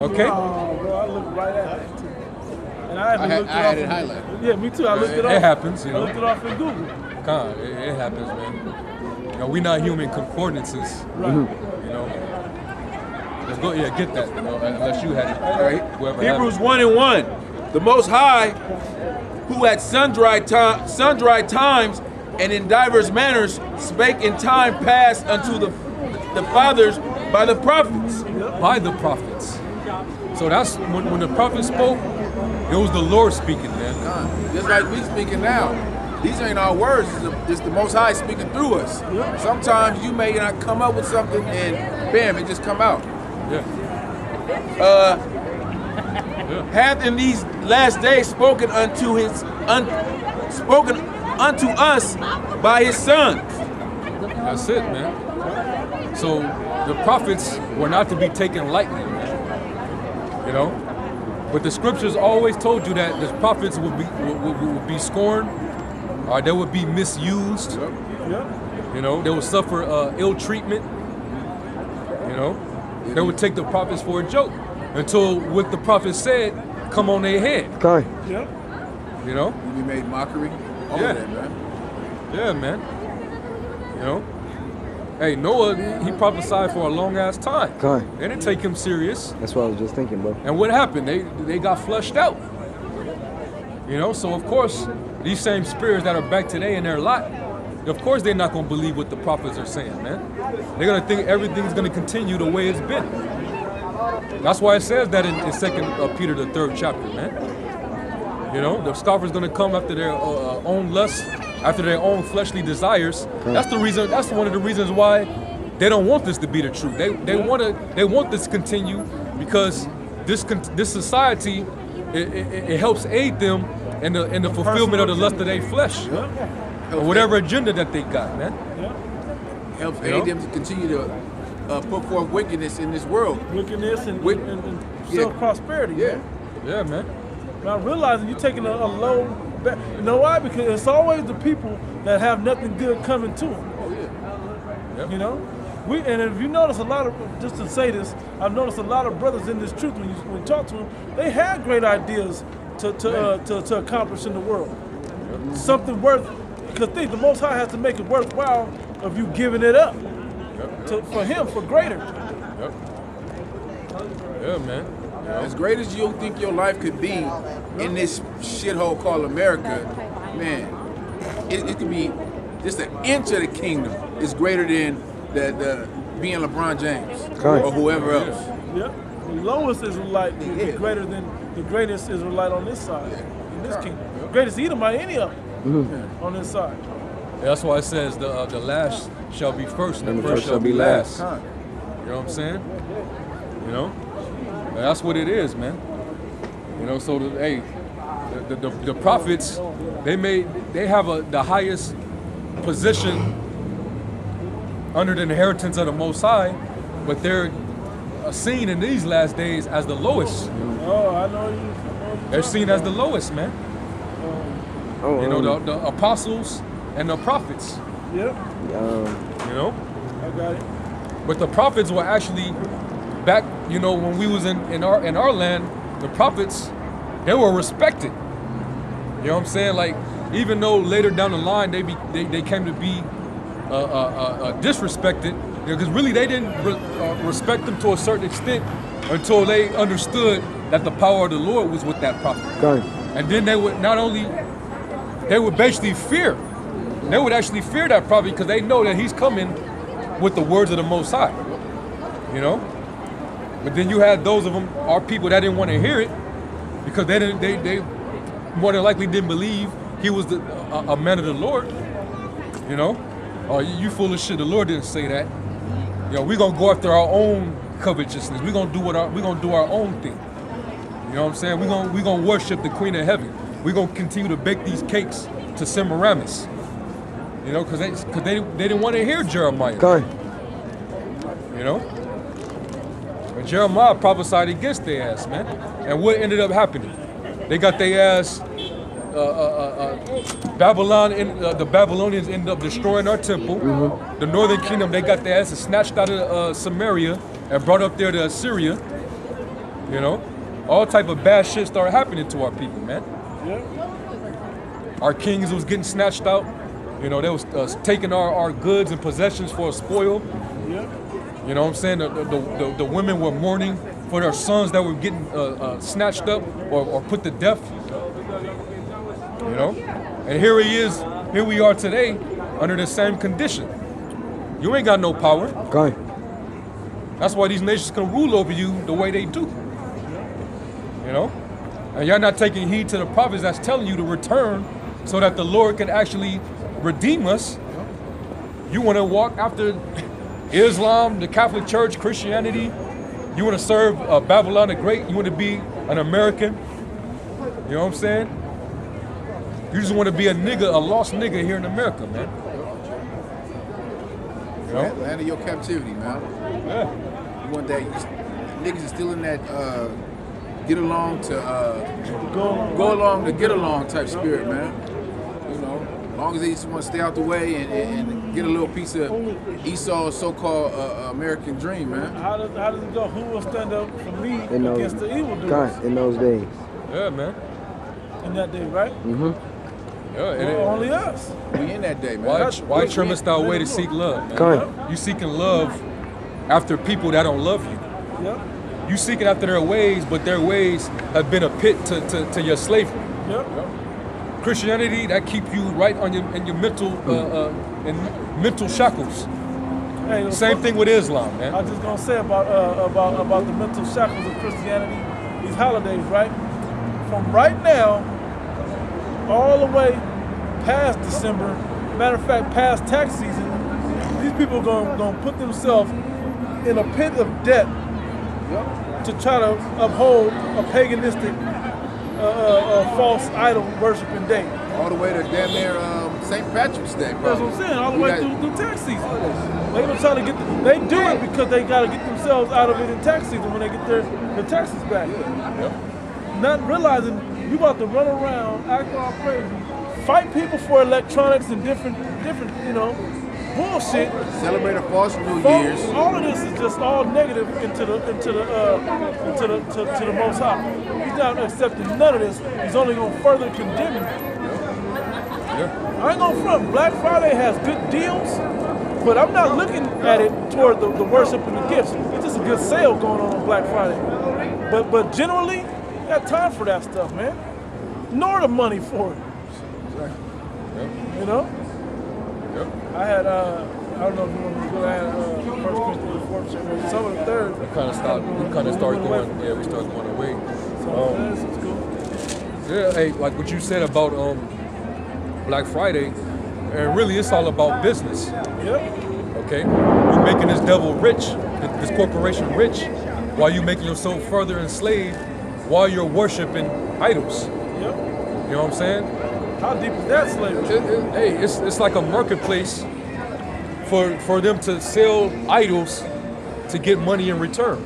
Okay. Oh, bro, I looked right at it. And I had it highlighted. Yeah, me too. I looked it up. It happens, you know. I looked it off in Google. It happens, man. You know, we're not human concordances. Right. You know. Let's go. Yeah, get that. You know, unless you had it. All right. Whoever Hebrews had 1:1. The Most High, who at sundry times and in divers manners spake in time past unto the fathers by the prophets. by the prophets. So that's when the prophet spoke, it was the Lord speaking, man. Just like we speaking now. These ain't our words. It's the Most High speaking through us. Sometimes you may not come up with something and bam, it just come out. Yeah. Hath in these last days spoken unto us by his Son. That's it, man. So the prophets were not to be taken lightly, man. You know? But the scriptures always told you that the prophets would be scorned, or they would be misused. You know, they would suffer ill treatment. You know, they would take the prophets for a joke until what the prophet said come on their head. Okay. You know? You be made mockery. All Yeah. of that, man. Yeah, man. You know? Hey, Noah, he prophesied for a long ass time. Okay. They didn't take him serious. That's what I was just thinking, bro. And what happened? They got flushed out. You know, so of course, these same spirits that are back today in their lot, of course they're not gonna believe what the prophets are saying, man. They're gonna think everything's gonna continue the way it's been. That's why it says that in 2 Peter, the 3rd chapter, man. You know, the scoffers gonna come after their own lust, after their own fleshly desires. That's the reason. That's one of the reasons why they don't want this to be the truth. They want this to continue because this society it helps aid them in the fulfillment of the lust of their flesh, or whatever agenda that they got, man. Helps aid them to continue to put forth wickedness in this world. Wickedness and Yeah. self-prosperity. Yeah. Man. Yeah, man. Now realizing you're taking a low back. You know why? Because it's always the people that have nothing good coming to them. Oh yeah. Yep. You know, and if you notice a lot of, just to say this, I've noticed a lot of brothers in this truth when you talk to them, they had great ideas to accomplish in the world. Something worth, because the Most High has to make it worthwhile of you giving it up for Him, for greater. Yep. Yeah, man. As great as you think your life could be in this shithole called America, man, it could be just an inch of the kingdom is greater than the being LeBron James or whoever else. Yep. The lowest Israelite would be greater than the greatest Israelite on this side, in this kingdom. Greatest Edomite, any of them, on this side. That's why it says the last shall be first, and the first shall be last. Huh. You know what I'm saying? You know, and that's what it is, man. You know, so the prophets, they have the highest position under the inheritance of the Most High, but they're seen in these last days as the lowest. Oh, I know you. They're seen as the lowest, man. You know, the apostles and the prophets. Yep. You know. I got it. But the prophets were actually back, you know, when we was in our land, the prophets, they were respected. You know what I'm saying? Like, even though later down the line they came to be disrespected, because really they didn't respect them to a certain extent until they understood that the power of the Lord was with that prophet. And then they would basically fear. They would actually fear that prophet because they know that he's coming with the words of the Most High. You know? But then you had those of them, our people that didn't want to hear it because they more than likely didn't believe he was a man of the Lord. You know? Oh, you full of shit, the Lord didn't say that. You know, we're gonna go after our own covetousness. We're gonna do our own thing. You know what I'm saying? We're gonna worship the Queen of Heaven. We're gonna continue to bake these cakes to Semiramis. You know, because they didn't want to hear Jeremiah. You know? But Jeremiah prophesied against their ass, man. And what ended up happening? They got their ass, the Babylonians ended up destroying our temple. The northern kingdom, they got their asses snatched out of Samaria and brought up there to Assyria. You know, all type of bad shit started happening to our people, man. Yeah. Our kings was getting snatched out. You know, they was taking our goods and possessions for a spoil. Yeah. You know what I'm saying? The women were mourning for their sons that were getting snatched up or put to death. You know? And here we are today under the same condition. You ain't got no power. Okay. That's why these nations can rule over you the way they do. You know? And you're not taking heed to the prophets that's telling you to return so that the Lord can actually redeem us. You want to walk after Islam, the Catholic Church, Christianity. You want to serve Babylon the Great. You want to be an American. You know what I'm saying? You just want to be a lost nigga here in America, man. You know? Land of your captivity, man. Yeah. You want that? Niggas is still in that get along to go along to get along type spirit, man. You know, as long as they just want to stay out the way and get a little piece of Esau's so-called American dream, man. How does it go? Who will stand up for me against the evildoers? God, in those days. Yeah, man. In that day, right? Mm-hmm. Yeah, Well, only us. We in that day, man. why trimmest thou way to seek love, man? God. You seeking love after people that don't love you. Yep. You seeking after their ways, but their ways have been a pit to your slavery. Yep. Christianity, that keep you right on your mental mental shackles. Hey, Same thing with Islam, man. I was just gonna say about the mental shackles of Christianity, these holidays, right? From right now, all the way past December, matter of fact, past tax season, these people are gonna put themselves in a pit of debt to try to uphold a paganistic, false idol worshiping day. All the way to damn near St. Patrick's Day, bro. That's what I'm saying. All the way through tax season. They gonna try to get. They do it because they gotta get themselves out of it in tax season when they get their taxes back. Not realizing you about to run around, act all crazy, fight people for electronics and different, bullshit. Celebrate a false New Year's. All of this is just all negative to the Most High. He's not accepting none of this. He's only gonna further condemn you. I ain't gonna front. Black Friday has good deals, but I'm not looking at it toward the worship and the gifts. It's just a good sale going on Black Friday. But generally, you got time for that stuff, man. Nor the money for it. You know? I had, I don't know if you want to go, I had 1 Corinthians the 4th chapter, some of the 3rd. We kind of started going, we started going away. This is cool. Yeah, hey, like what you said about Black Friday, and really it's all about business. Yep. Okay? You're making this devil rich, this corporation rich, while you making yourself further enslaved while you're worshiping idols. Yep. You know what I'm saying? How deep is that slavery? Hey, it's like a marketplace for them to sell idols to get money in return.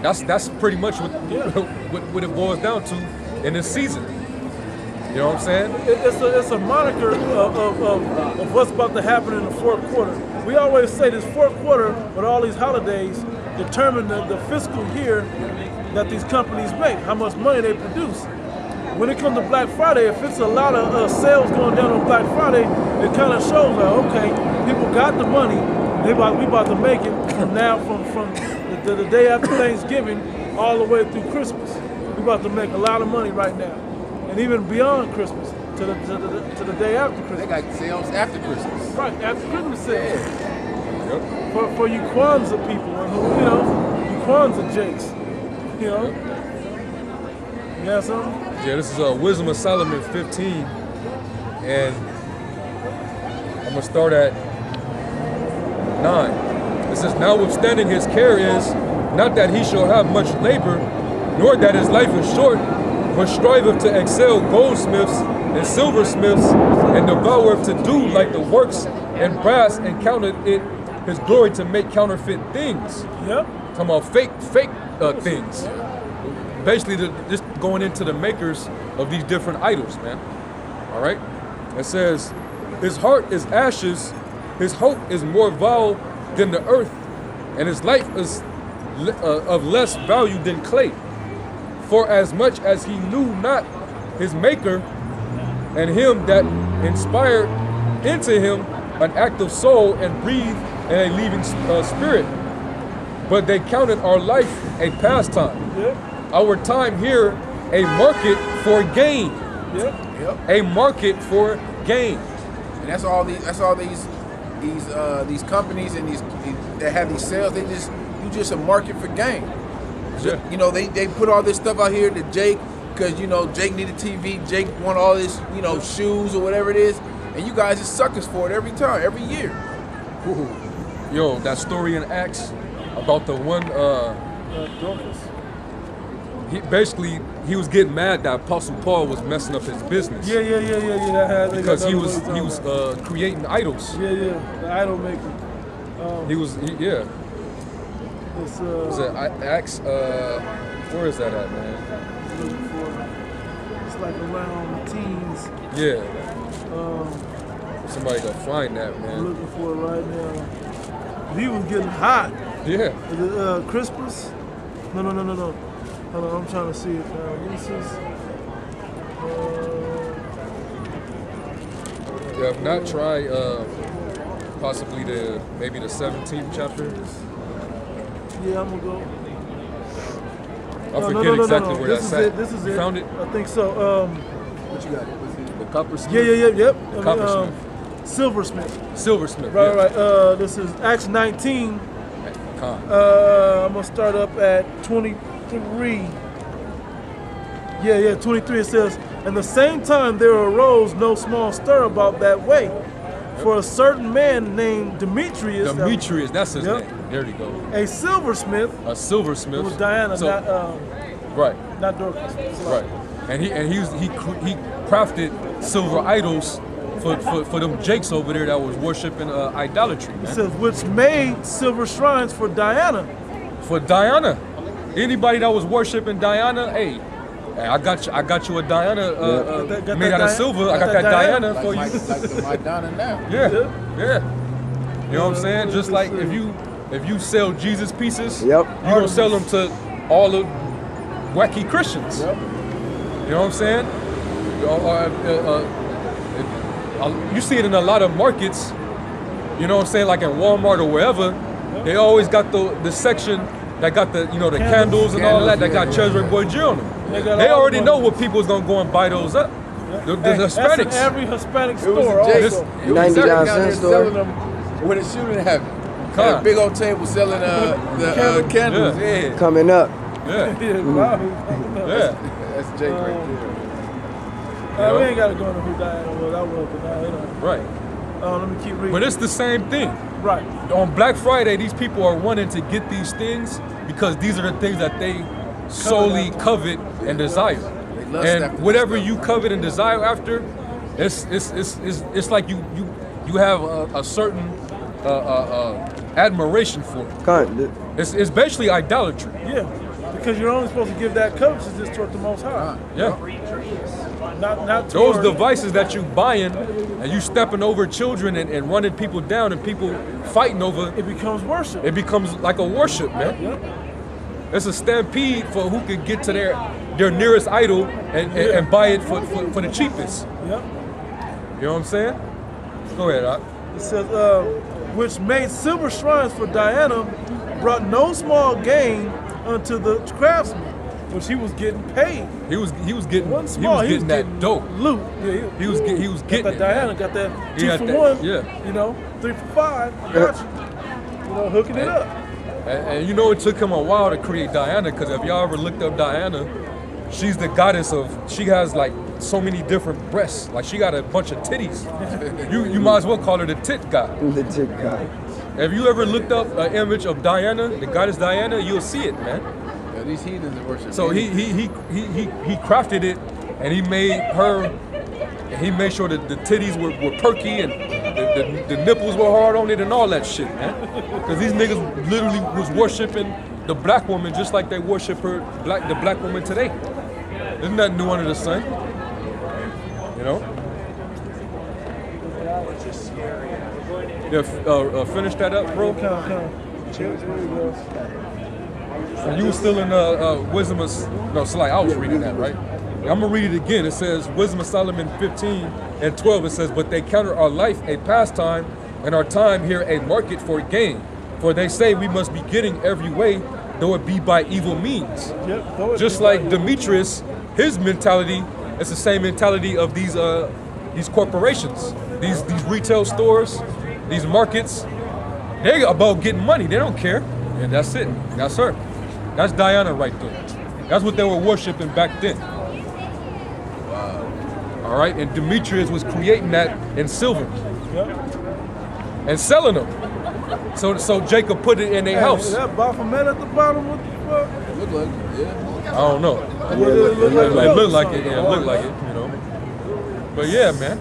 That's pretty much what it boils down to in this season. You know what I'm saying? It's a moniker of what's about to happen in the fourth quarter. We always say this fourth quarter with all these holidays determine the fiscal year that these companies make, how much money they produce. When it comes to Black Friday, if it's a lot of sales going down on Black Friday, it kind of shows that, okay, people got the money, we about to make it from now, from the day after Thanksgiving all the way through Christmas. We about to make a lot of money right now. And even beyond Christmas, to the day after Christmas. They got sales after Christmas. Right, after Christmas sales. For you Kwanzaa people, and you Kwanzaa jakes, you know. You got something? Yeah, this is Wisdom of Solomon 15, and I'm gonna start at 9. It says, notwithstanding his care is not that he shall have much labor, nor that his life is short, but striveth to excel goldsmiths and silversmiths, and devoureth to do like the works and brass, and counted it his glory to make counterfeit things. Yep. Talking about fake things. Basically, just going into the makers of these different idols, man. All right? It says, his heart is ashes, his hope is more vile than the earth, and his life is of less value than clay. For as much as he knew not his maker, and him that inspired into him an active soul and breathed in a living spirit, but they counted our life a pastime, our time here a market for gain, a market for gain. And that's all these companies and these that have these sales. You just a market for gain. Yeah. You know, they put all this stuff out here to Jake because you know Jake needed TV. Jake want all this, you know, shoes or whatever it is, and you guys just suckers for it every time, every year. Ooh. Yo, that story in Acts about the one. He was getting mad that Apostle Paul was messing up his business. Yeah. Because he was creating idols. Yeah, the idol maker. It's Was it Acts? Where is that at, man? It's like around teens. Yeah. Somebody gotta find that, I'm man. looking for it right now. He was getting hot. Yeah. Is it Crispus? No. Hold on, I'm trying to see it now. This is. Yeah, if not, try possibly maybe the 17th chapter. Yeah, I'm gonna go. I forget exactly where This that's is at. it. This is You it. found it? I think so. What you got? What's it? The coppersmith? Yep. The coppersmith. Silversmith. Silversmith. Right. This is Acts 19. I'm gonna start up at 23. Yeah, 23. It says, "And the same time there arose no small stir about that way, for a certain man named Demetrius, That's his name. There you go. a silversmith." A silversmith. It was Diana, So- not Right. Dorcas. Right. And he crafted silver idols for them jakes over there that was worshiping idolatry, It man. says, which made silver shrines for Diana. For Diana. Anybody that was worshiping Diana, hey, I got you a Diana Got made that out of Di- silver. got I got that that Diana Diana? for you. Like the Madonna now. Yeah. You know what I'm saying? Just like if you sell Jesus pieces, Yep. you gonna sell them to all the wacky Christians. Yep. You know what I'm saying? You see it in a lot of markets. You know what I'm saying? Like in Walmart or wherever, they always got the section that got the candles and all that got Treasury Boy G on them. They already know what people's gonna go and buy those up. The That's in Hispanics. every Hispanic It was store a Jake. also. It was 99 down cent there store. selling them when it shooting happened. Had a big old table selling the candles. Yeah. Coming up. Yeah. Yeah, wow. Yeah. That's Jake right We ain't got to go into who Diana was. I was, but now, Right. let me keep reading. But it's the same thing. Right. On Black Friday, these people are wanting to get these things because these are the things that they solely covet and desire. lust after And whatever this you covet and desire after, it's like you have a certain admiration for it. It's basically idolatry. Yeah. Because you're only supposed to give that covetousness toward the Most High. Yeah. Not Those toward, devices that you buying and you stepping over children and running people down and people fighting over, it becomes worship. it becomes like a worship, man. Yep. It's a stampede for who can get to their nearest idol and buy it for the cheapest. Yep. You know what I'm saying? Go ahead, Doc. It says, which made silver shrines for Diana, brought no small gain unto the craftsman, which he was getting paid. He was getting One small, he was getting that dope. Loot. Yeah, He was getting got that it. Diana, got that He 2 got for that, 1. yeah. 3 for 5. Got you. Hooking it up. And you know it took him a while to create Diana, because if y'all ever looked up Diana, she's the goddess she has like so many different breasts. Like she got a bunch of titties. You might as well call her the tit god. The tick guy. If you ever looked up an image of Diana, the goddess Diana, you'll see it, man. Yeah, these heathens are worshiping. So he crafted it, and he made sure that the titties were perky and the nipples were hard on it and all that shit, man. Because these niggas literally was worshiping the black woman just like they worship the black woman today. There's nothing new under the sun, you know. Yeah, finish that up, bro. Come. Here we go. And you were still in Wisdom of, no, Salai, I was reading that, right? I'm gonna read it again. It says, Wisdom of Solomon 15 and 12, it says, but they counter our life a pastime and our time here a market for gain. For they say we must be getting every way, though it be by evil means. Yep, just like Demetrius, his mentality is the same mentality of these corporations, these retail stores, these markets. They're about getting money. They don't care. And that's it. That's her. That's Diana right there. That's what they were worshiping back then. All right, and Demetrius was creating that in silver and selling them. So Jacob put it in their house. Is that Baphomet at the bottom? What the fuck? It looked like it, yeah. I don't know. It looked like it. Yeah, it looked like it. You know. But yeah, man.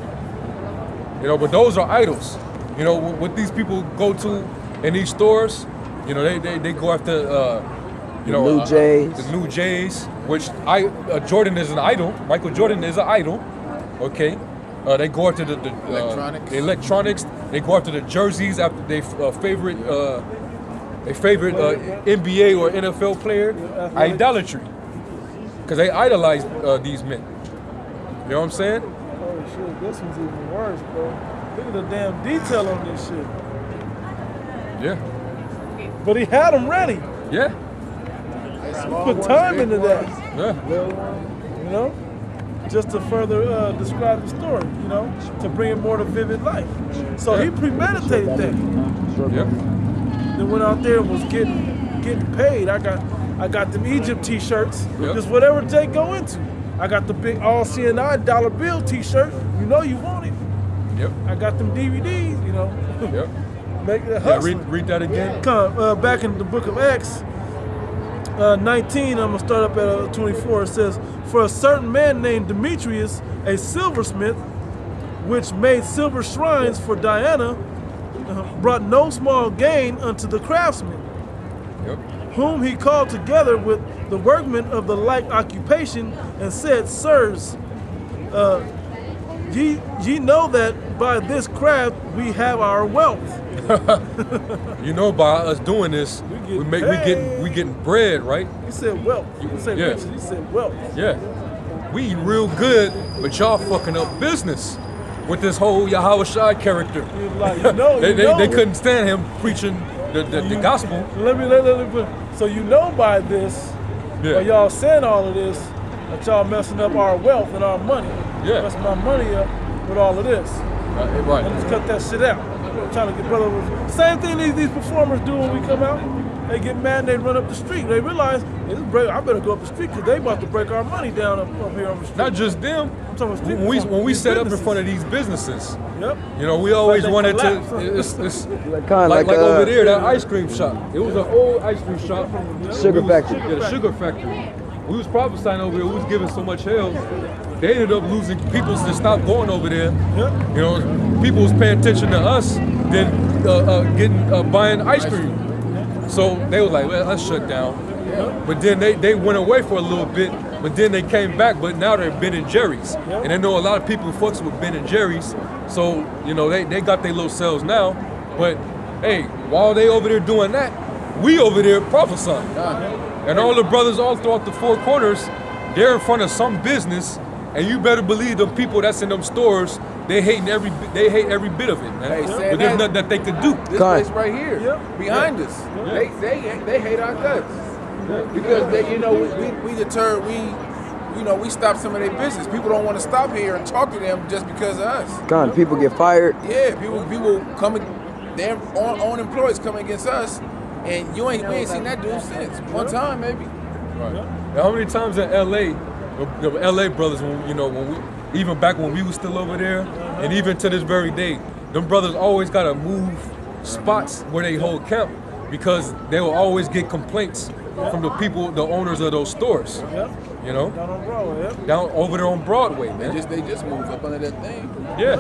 You know, but those are idols. You know, what these people go to in these stores. You know, they go after you know, New Jays. The New Jays, which Jordan is an idol. Michael Jordan is an idol. Okay. They go after the electronics. They go after the jerseys after their favorite NBA or NFL player. Idolatry, because they idolize these men. You know what I'm saying? Oh shit, this one's even worse, bro. Look at the damn detail on this shit. Yeah. But he had them ready. Yeah. Put time into that. Yeah. You know? Just to further describe the story, you know, to bring it more to vivid life. So he premeditated that. Yep. Then went out there and was getting paid. I got them Egypt t-shirts. Yep. Just whatever Jake go into. I got the big all CNI dollar bill t-shirt. You know you want it. Yep. I got them DVDs, you know. Yep. Make it Yeah, hustle. read that again. Come back in the book of Acts 19, I'm gonna start up at 24. It says, for a certain man named Demetrius, a silversmith, which made silver shrines for Diana, brought no small gain unto the craftsmen, Yep. whom he called together with the workmen of the like occupation, and said, sirs, ye know that by this craft we have our wealth. You know, by us doing this, we getting bread, right? He said wealth. He said Yeah. riches. He said wealth. Yeah. We eat real good, but y'all fucking up business with this whole Yahweh Shai character. He was like, you know, They couldn't stand him preaching the gospel. Let me put. So you know by this, Yeah. by y'all saying all of this, that y'all messing up our wealth and our money. Yeah. Messing my money up with all of this. Right. And just cut that shit out. Trying to get brothers. Same thing these performers do when we come out. They get mad and they run up the street. They realize, I better go up the street because they about to break our money down up here on the street. Not just them. I'm talking about street When we performers, set up in businesses. front of these businesses, Yep. you know, we always they wanted collapse. to. It's Like over there, that ice cream shop. It was an old ice cream shop. Sugar factory. Yeah, the sugar factory. We was prophesying over there. We was giving so much hell. They ended up losing people to stop going over there. Yep. You know, people was paying attention to us than buying ice cream. So they was like, well, let's shut down. But then they went away for a little bit, but then they came back, but now they're Ben and Jerry's. And I know a lot of people who fucks with Ben and Jerry's, so, you know, they got their little sales now. But, hey, while they over there doing that, we over there prophesying. And all the brothers all throughout the four corners, they're in front of some business, and you better believe the people that's in them stores, they hate every bit of it, man. Hey, but there's nothing that they could do. This God. place right here, Yep. behind us, they hate our guts because they, you know, we deterred, we stopped some of their business. People don't want to stop here and talk to them just because of us. God, people get fired. Yeah, people coming, their own employees coming against us, and we ain't seen that dude since one time maybe. Right. Now, how many times in LA, the LA brothers, even back when we was still over there, and even to this very day, them brothers always gotta move spots where they hold camp because they will always get complaints from the people, the owners of those stores. Yep. You know, Down on Broadway, yep. down over there on Broadway, man. They just moved up under that thing. Yeah,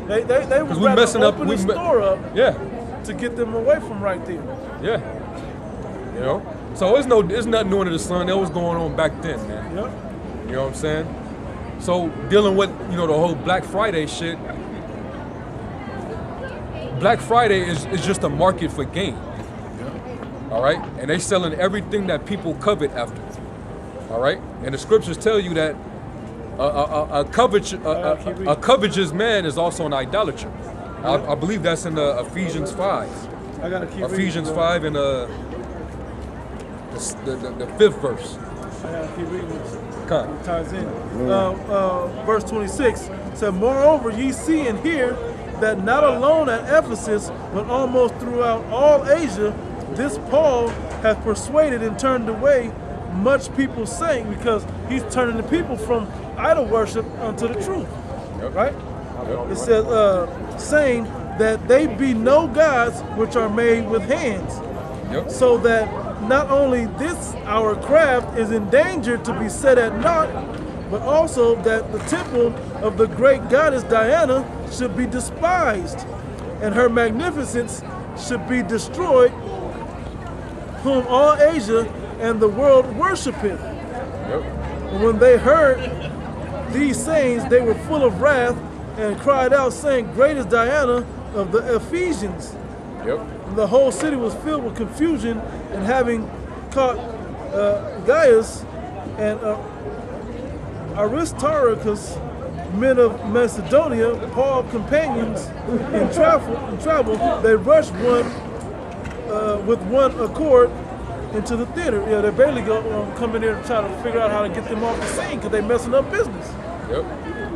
They would we rather messing up. open the store up Yeah, to get them away from right there. yeah. You know, so it's nothing new under the sun. That was going on back then, man. Yep. You know what I'm saying? So dealing with, the whole Black Friday shit, Black Friday is just a market for gain. all right? And they selling everything that people covet after, all right? And the scriptures tell you that a covetous man is also an idolater. I believe that's in Ephesians 5. I gotta keep Ephesians reading, 5 and the 5th verse. I gotta keep reading this. Come. It ties in. Verse 26 said, "Moreover, ye see and hear that not alone at Ephesus, but almost throughout all Asia, this Paul hath persuaded and turned away much people, saying," because he's turning the people from idol worship unto the truth. Yep. Right? Yep. It says, saying that they be no gods which are made with hands, Yep. so that not only this our craft is in danger to be set at naught, but also that the temple of the great goddess Diana should be despised, and her magnificence should be destroyed, whom all Asia and the world worshipeth. Yep. And when they heard these sayings, they were full of wrath, and cried out, saying, "Great is Diana of the Ephesians." Yep. And the whole city was filled with confusion, and having caught Gaius and Aristarchus, men of Macedonia, Paul companions in travel, they rushed with one accord into the theater. Yeah, they barely come in there and try to figure out how to get them off the scene because they messing up business. Yep.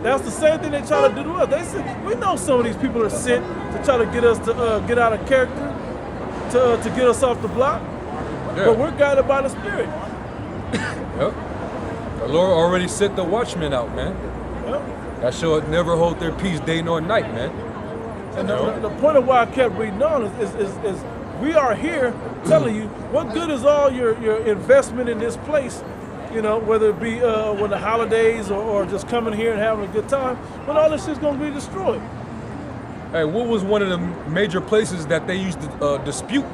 That's the same thing they try to do to us. They say, we know some of these people are sent to try to get us to get out of character, to get us off the block. Yeah. But we're guided by the Spirit. Yep. The Lord already sent the watchmen out, man. Yep. That should never hold their peace day nor night, man. And the point of why I kept reading on is we are here telling you what good is all your investment in this place, whether it be when the holidays or just coming here and having a good time, when all this shit's gonna be destroyed. Hey, what was one of the major places that they used to dispute?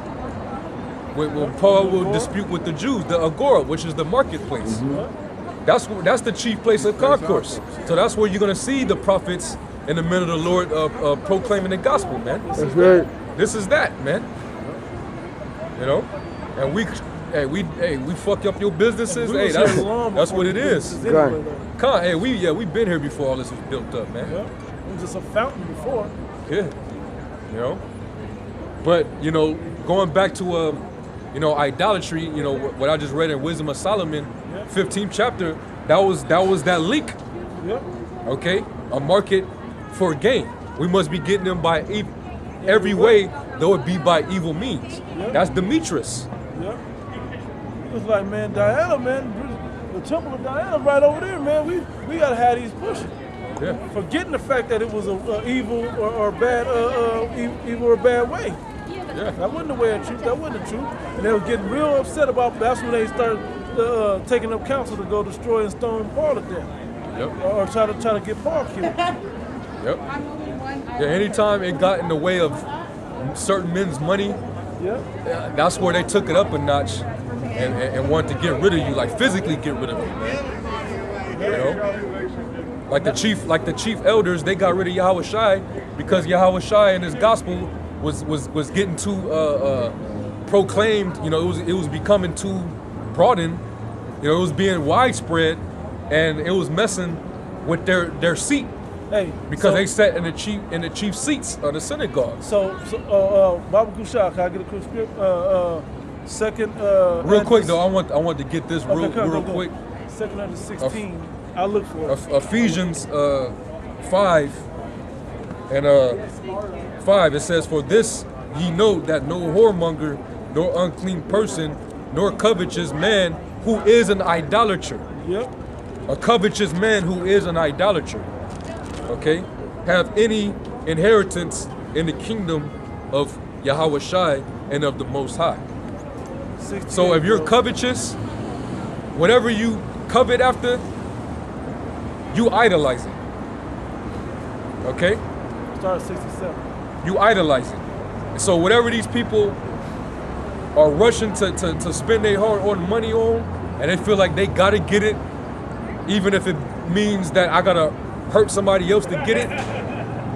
When Paul will dispute with the Jews, the Agora, which is the marketplace. Mm-hmm. That's the chief place of concourse. So that's where you're gonna see the prophets in the men of the Lord proclaiming the gospel, man. That's right. This is that, man. And we fuck up your businesses. Hey, that's what it is. Anyway, We've been here before all this was built up, man. yeah. It was just a fountain before. Yeah. But going back to idolatry, what I just read in Wisdom of Solomon, 15th chapter, that was that leak. Yep. Okay? A market for gain. We must be getting them by every way, though it be by evil means. Yep. That's Demetrius. Yep. It's like, man, Diana, man, the temple of Diana right over there, man. We gotta have these pushing. Yeah. Forgetting the fact that it was a evil or bad evil or bad way. Yeah. That wasn't the way of truth. That wasn't the truth. And they were getting real upset about. That's when they started taking up counsel to go destroy and stone Paul to death. Yep. Or try to get Paul killed. Yep. Yeah. Anytime it got in the way of certain men's money, Yep. that's where they took it up a notch and wanted to get rid of you, like physically get rid of you, man. Like the chief elders, they got rid of Yahweh Shai because Yahweh Shai and his gospel was getting too proclaimed. It was becoming too broadened. It was being widespread, and it was messing with their seat. Hey, because they sat in the chief seats of the synagogue. So Baba Kushak, can I get a quick script? Second. Real quick though, I want to get this real quick. Second under 16. I'll look for it. Ephesians 5 and 5. It says, "For this ye know that no whoremonger, nor unclean person, nor covetous man who is an idolater." Yep. A covetous man who is an idolater, okay, have any inheritance in the kingdom of Yahweh Shai and of the Most High. So if you're covetous, whatever you covet after, you idolize it. Okay? Start at 67. You idolize it. And so whatever these people are rushing to spend their hard-earned money on, and they feel like they gotta get it, even if it means that I gotta hurt somebody else to get it,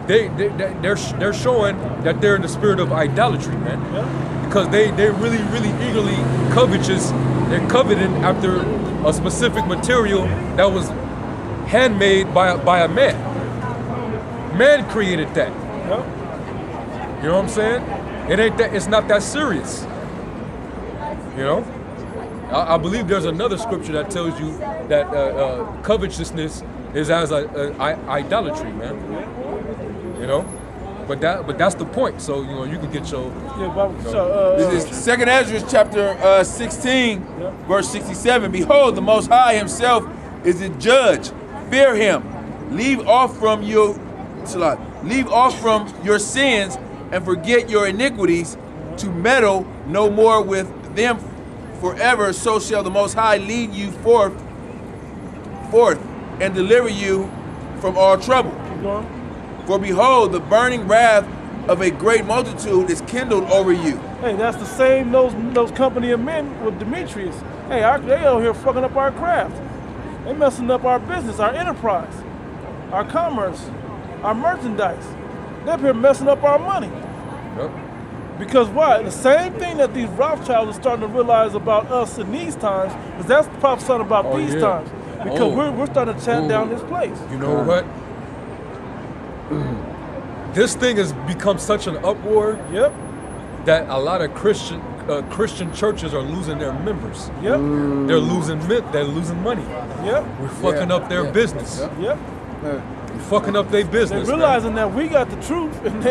they're showing that they're in the spirit of idolatry, man. Yep. because they really eagerly covetous. They're coveting after a specific material that was handmade by a man. Man created that. Yep. You know what I'm saying? It ain't that. It's not that serious. You know. I believe there's another scripture that tells you that covetousness is as idolatry, man. You know, but that's the point. So you can get your. Yeah, Bible. This is 2 Ezra chapter 16, verse 67. Behold, the Most High Himself is the judge. Fear Him. Leave off from your sins and forget your iniquities, to meddle no more with them forever. So shall the Most High lead you forth, and deliver you from all trouble. Keep going. For behold, the burning wrath of a great multitude is kindled over you. Hey, that's the same those company of men with Demetrius. Hey, they out here fucking up our craft. They messing up our business, our enterprise, our commerce, our merchandise. They're up here messing up our money. Yep. Because why? The same thing that these Rothschilds are starting to realize about us in these times, is that's prophesying about these times. Because we're starting to chat down this place. You know what? This thing has become such an uproar. Yep. That a lot of Christian churches are losing their members. Yep. They're losing money. Yep. We're fucking up their business. Yep. We're fucking up their business. They're realizing that we got the truth, and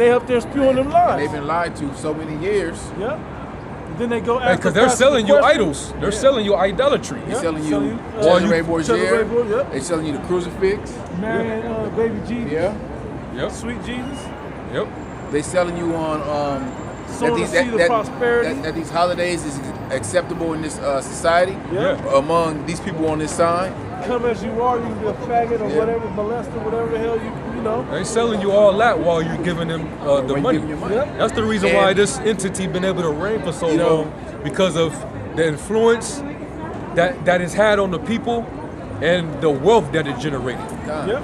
they up there spewing them lies. They've been lied to so many years. Yep. And then they go after. Because they're selling you idols. They're selling you idolatry. They're selling you Cesare Borgia. They're selling you the crucifix. Marion, baby Jesus. Yeah. Yep. Sweet Jesus. Yep. They selling you on that these holidays is acceptable in this society. Yeah. Among these people on this side. Come as you are, you can be a faggot or whatever, molester, whatever the hell you know. They're selling you all that while you're giving them the money. Yep. That's the reason why this entity been able to reign for so long, because of the influence that it's had on the people and the wealth that it generated. Yep.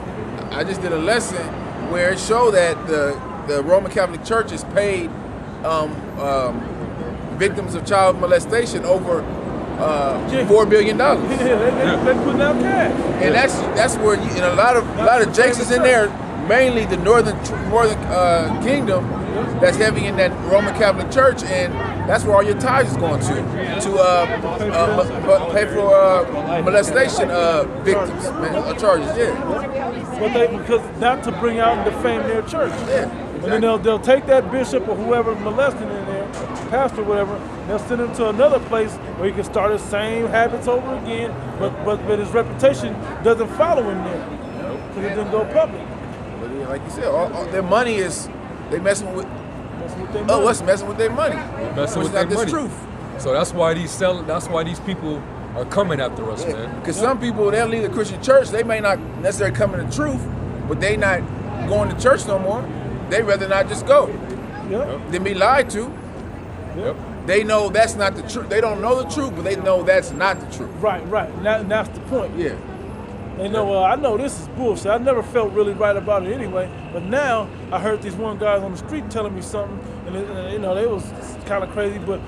I just did a lesson where it showed that the Roman Catholic Church has paid victims of child molestation over $4 billion. They putting out cash. And that's where and a lot of Jakes is in there, mainly the northern kingdom that's heavy in that Roman Catholic Church, and that's where all your tithes is going to pay for molestation victims charges. Because not to bring out and defame their church. And then they'll take that bishop or whoever molesting in there, pastor or whatever, they'll send him to another place where he can start his same habits over again, but his reputation doesn't follow him there, because it didn't go public. But like you said, all their money is, they messing with their money. What's messing with their money? Messing with their money. Truth. So that's why these people are coming after us, man. Because some people, they'll leave the Christian church, they may not necessarily come in the truth, but they not going to church no more. They rather not just go. Yep. Than be lied to. Yep. They know that's not the truth. They don't know the truth, but they know that's not the truth. Right. And that's the point. Yeah. They know, well, I know this is bullshit. I never felt really right about it anyway. But now I heard these one guys on the street telling me something, and they was kind of crazy, but